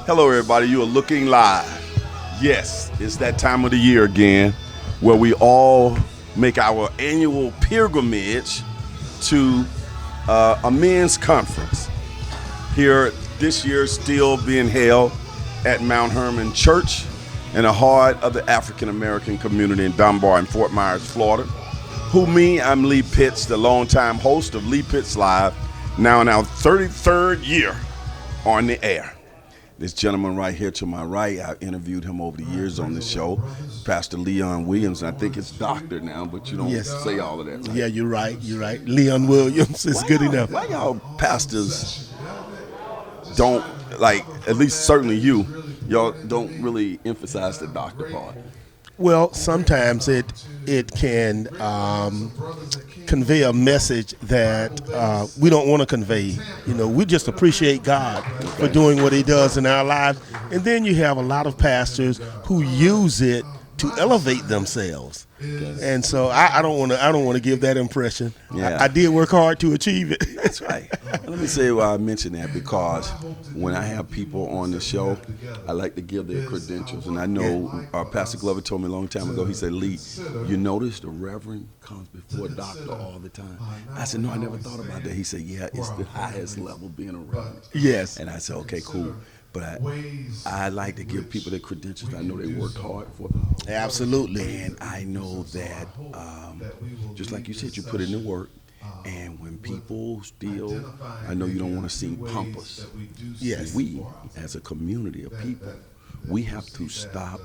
Hello, everybody. You are looking live. Yes, it's that time of the year again where we all make our annual pilgrimage to a men's conference. Here this year, still being held at Mount Hermon Church in the heart of the African American community in Dunbar and Fort Myers, Florida. I'm Lee Pitts, the longtime host of Lee Pitts Live, now in our 33rd year on the air. This gentleman right here to my right, I interviewed him over the years on the show, Pastor Leon Williams. I think it's doctor now, but you don't say all of that. Right? Yeah, you're right. Leon Williams is good enough. Why y'all pastors don't, like, at least certainly y'all don't really emphasize the doctor part? Well, sometimes it can convey a message that we don't want to convey. You know, we just appreciate God for doing what He does in our lives, and then you have a lot of pastors who use it to elevate themselves. And so I don't want to give that impression. Yeah. I did work hard to achieve it. That's right. Let me say why I mention that, because when I have people on the show, I like to give their credentials. And I know Pastor Glover told me a long time ago, he said, Lee, you notice the reverend comes before doctor all the time. I said, no, I never thought about that. He said, yeah, it's the highest level being a reverend. Yes. And I said, okay, cool. But I like to give people their credentials. I know they worked hard for them. Absolutely. And I know that, just like you said, you put in the work. And when people still, I know you don't want to seem pompous. Yes. We, as a community of people, we have to stop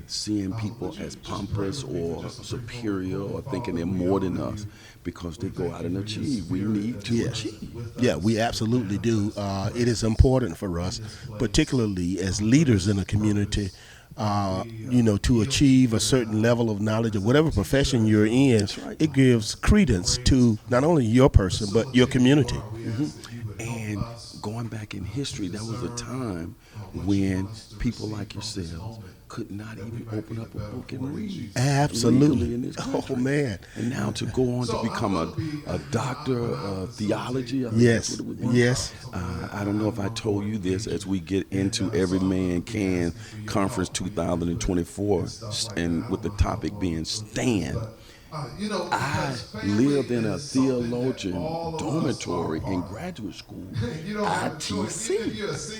seeing people as pompous or superior or thinking they're more than us, because they go out and achieve. We need to achieve. Yeah, we absolutely do. It is important for us, particularly as leaders in a community, to achieve a certain level of knowledge of whatever profession you're in. That's right. It gives credence to not only your person, but your community. Mm-hmm. And going back in history, there was a time when people like yourselves could not even open up a book and read. Absolutely. In this country. Oh, man. And now to go on to become a doctor of theology. I think Yes. that's what it was. Yes. I don't know if I told you this as we get into Every Man Can Conference 2024, and with the topic being Stand. I lived in a theologian dormitory in graduate school, ITC.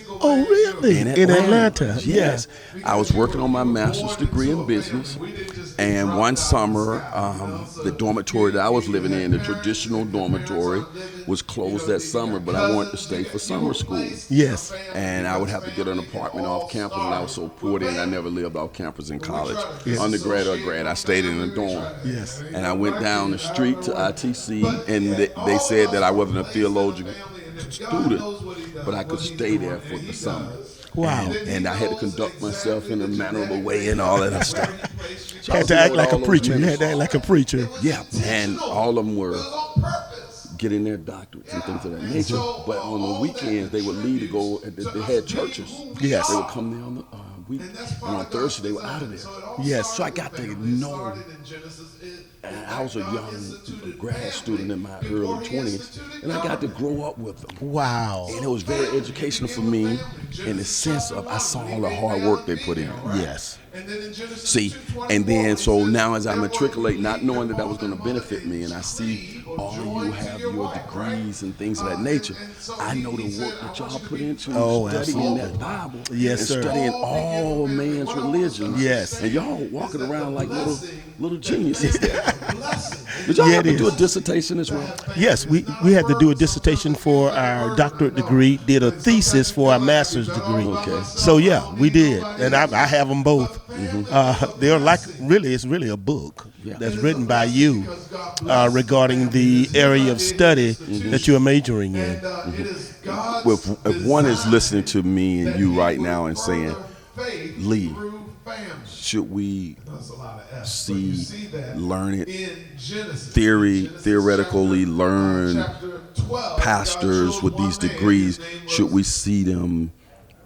Oh, really? In Atlanta? Yes. I was working on my master's degree in business, and one summer, the dormitory that I was living in, the traditional dormitory, was closed that summer, but I wanted to stay for summer school. Yes. And I would have to get an apartment off campus, and I was so poor then I never lived off campus in college. Yes. Undergrad or grad, I stayed in a dorm. Yes. And I went down the street to ITC, and they said that I wasn't a theologian student, but I could stay there for the summer. Wow. And I had to conduct myself in a mannerable way and all that stuff. So Had to act like a preacher. You had to act like a preacher. Yeah, and all of them were getting their doctorates and things of that nature. But on the weekends, they would leave to go, they had churches. Yes. They would come there on the week, and on Thursday, they were out of there. Yes. So I got to know, and I was a young grad student in my early 20s, and I got to grow up with them. Wow. And it was very educational for me in the sense of I saw all the hard work they put in. Yes. See, and then so now as I matriculate, not knowing that was going to benefit me, and I see all of you have your degrees and things of that nature, I know the work that y'all put into studying absolutely. that Bible, Yes, and sir. studying all man's religion. Yes. And y'all walking around like little geniuses there. Did y'all have to do a dissertation as well? Yes, we had to do a dissertation for our doctorate degree, did a thesis for our master's degree. Okay. So yeah, we did, and I have them both. Mm-hmm. They're it's really a book that's written by you regarding the area of study that you're majoring in. If one is listening to me and you right now and saying, Lee, should we learn it theoretically, learn pastors with these degrees, should we see them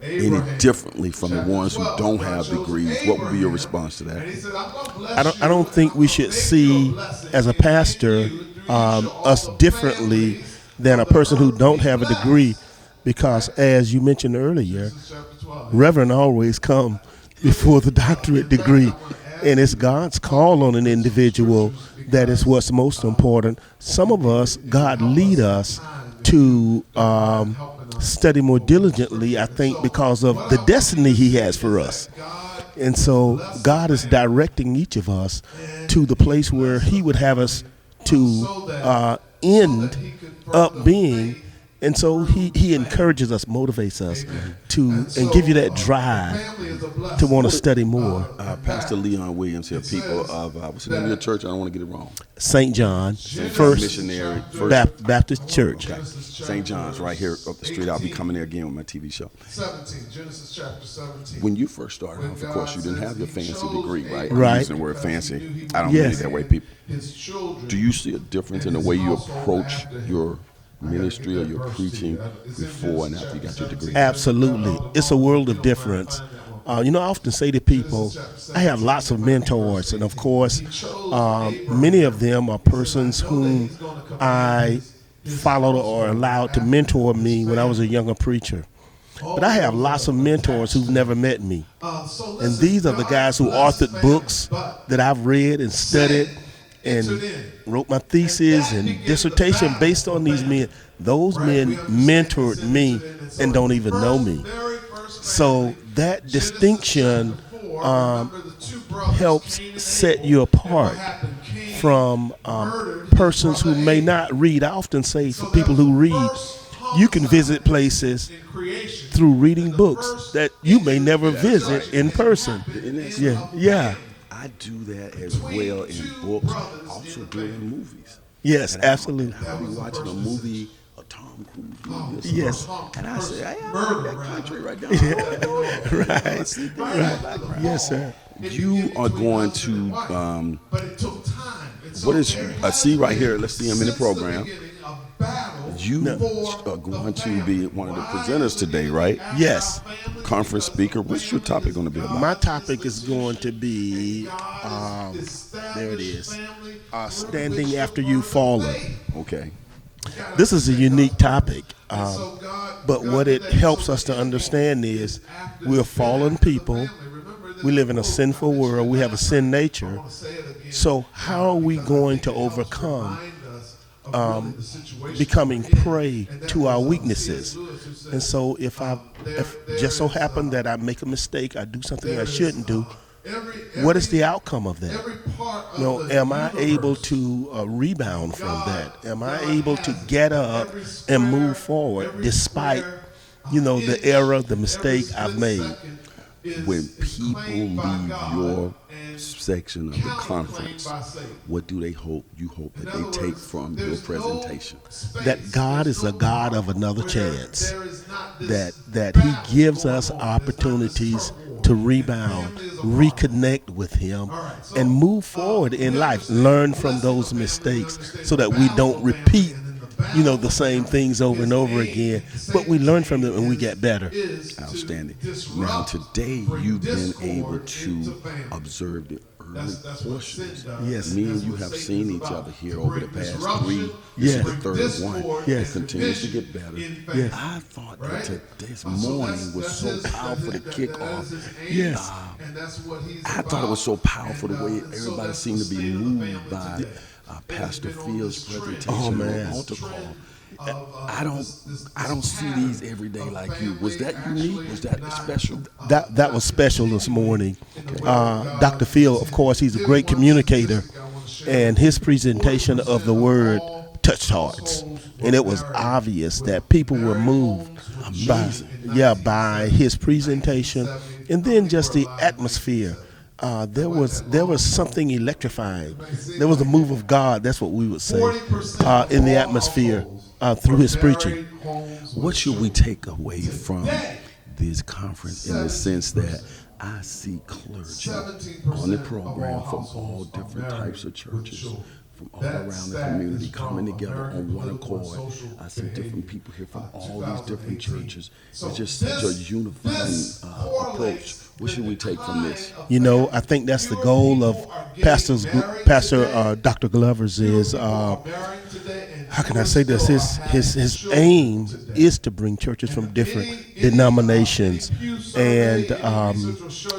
any differently from the ones who don't have degrees? What would be your response to that? I don't think we should see, as a pastor, us differently than a person who don't have a degree, because as you mentioned earlier, Reverend always come before the doctorate degree. And it's God's call on an individual that is what's most important. Some of us, God lead us to study more diligently, I think, because of the destiny he has for us. And so God is directing each of us to the place where he would have us to end up being. And so he encourages us, motivates us to, and give you that drive to want to study more. Pastor Leon Williams here, people of, what's the name of your church? I don't want to get it wrong. St. John, First Missionary Baptist Church. Okay. St. John's right here up the street. I'll be coming there again with my TV show. 17, Genesis chapter 17. When you first started off, of course, you didn't have your fancy degree, right? Right. I'm using the word fancy. I don't Yes. mean it that way, people. His children. Do you see a difference in the way you approach your ministry or your preaching before and after you got your degree? Absolutely. It's a world of difference. I often say to people, I have lots of mentors, and of course, many of them are persons whom I followed or allowed to mentor me when I was a younger preacher. But I have lots of mentors who've never met me. And these are the guys who authored books that I've read and studied and wrote my thesis and dissertation based on these men. Those men mentored me and don't even know me. So that distinction helps set you apart from persons who may not read. I often say for people who read, you can visit places through reading books that you may never visit in person. Yeah. I do that as well in books, also do it in movies. Yes, And absolutely. I'll be watching a movie, a Tom Cruise movie or something, Yes. and I say, hey, I like that country right there. Right. Yes, sir. You are going to, But it took time. what is, I see right here, let's see him in the program. You are going to be one of the presenters today, right? Yes. Conference speaker. What's your topic going to be about? My topic is going to be, there it is, standing after you've fallen. Okay. This is a unique topic, but what it helps us to understand is we're fallen people. We live in a sinful world. We have a sin nature. So how are we going to overcome becoming prey to our weaknesses? And so if just so happen that I make a mistake, I do something I shouldn't do, what is the outcome of that? Am I able to rebound from that? Am I able to get up and move forward despite, the error, the mistake I've made? When people leave your section of the conference, what do they hope that they take from your presentation? That God is a God of another chance. That he gives us opportunities to rebound, reconnect with him, and move forward in life. Learn from those mistakes so that we don't repeat the same things over and over again, but we learn from them and we get better. Outstanding. Now, today you've been able to observe the early portions. Yes. Me and you have seen each other here over the past 3. Yes. This is the third one. Yes. It continues to get better. Yes. I thought that this morning was so powerful to kick off. Yes. I thought it was so powerful the way everybody seemed to be moved by Pastor Field's presentation on the altar call. I don't see these every day like you. Was that unique? Was that special? That was special this morning. Dr. Field, of course, he's a great communicator, and his presentation of the word touched hearts, and it was obvious that people were moved by his presentation, and then just the atmosphere. There was something electrifying. There was a move of God. That's what we would say in the atmosphere through his preaching. What should we take away from this conference in the sense that I see clergy on the program from all different types of churches, from all around the community coming together on one accord. I see different people here from all these different churches. It's just such a unifying approach. What should we take from this? I think that's the goal of Pastor Dr. Glover's is how can I say this? His aim is to bring churches from different denominations and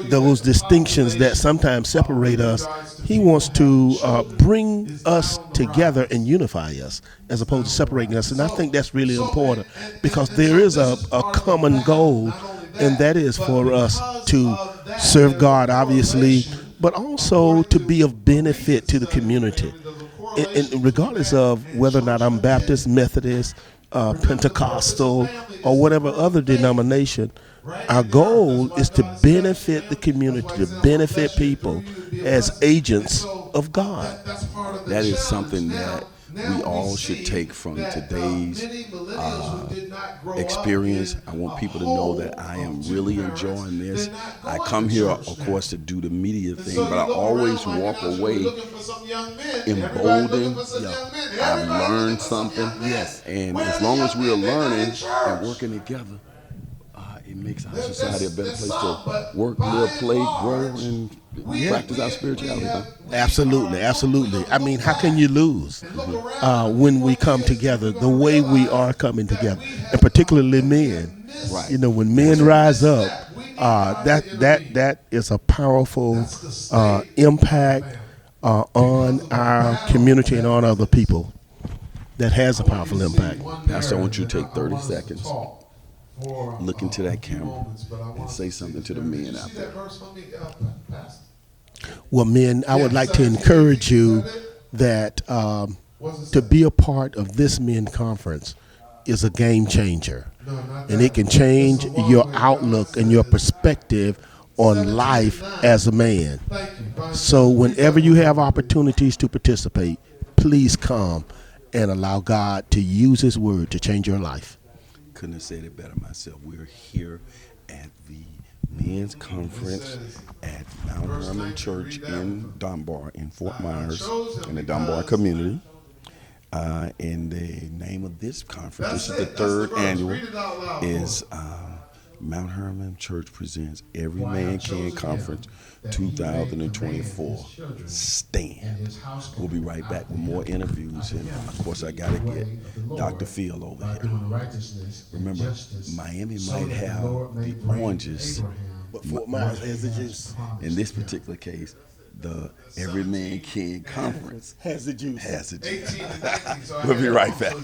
those distinctions that sometimes separate us. He wants to bring us together and unify us as opposed to separating us. And I think that's really important because there is a common goal, and that is for us to serve God, obviously, but also to be of benefit to the community. And regardless of whether or not I'm Baptist, Methodist, Pentecostal, or whatever other denomination, our goal is to benefit the community, to benefit people as agents of God. That is something that we all should take from today's experience. I want people to know that I am really enjoying this. I come here, of course, to do the media thing, but I always walk away emboldened. I've learned something. Yes. And as long as we are learning and working together, it makes our society a better place to work, live, play, grow, and practice our spirituality. Absolutely, absolutely. I mean, how can you lose when we come together the way we are coming together, and particularly men? Right. You know, when men rise up, that is a powerful impact on our community and on other people. That has a powerful impact. Pastor, I want you to take 30 seconds. Look into that camera and say something to the men out there. Well, men, I would like to encourage you that to be a part of this men conference is a game changer. And it can change your outlook and your perspective on life as a man. So whenever you have opportunities to participate, please come and allow God to use His word to change your life. Couldn't have said it better myself. We're here at the men's conference at Mount Hermon Church in Dunbar, in Fort Myers, in the Dunbar community. And the name of this conference, this is the third annual, is Mount Hermon Church presents Every Man Can Conference 2024. Stand. We'll be right back with more interviews, and of course I gotta get Dr. Phil over here. Remember, Miami might have the oranges, But Fort Myers has the juice. in this particular case, the Every Man Can Conference Has the juice. has the juice. We'll be right back.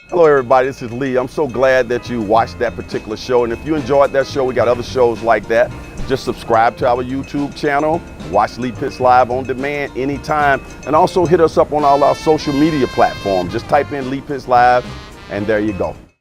Hello everybody, this is Lee. I'm so glad that you watched that particular show, and if you enjoyed that show, we got other shows like that. Just subscribe to our YouTube channel, watch Lee Pitts Live on demand anytime, and also hit us up on all our social media platforms. Just type in Lee Pitts Live, and there you go.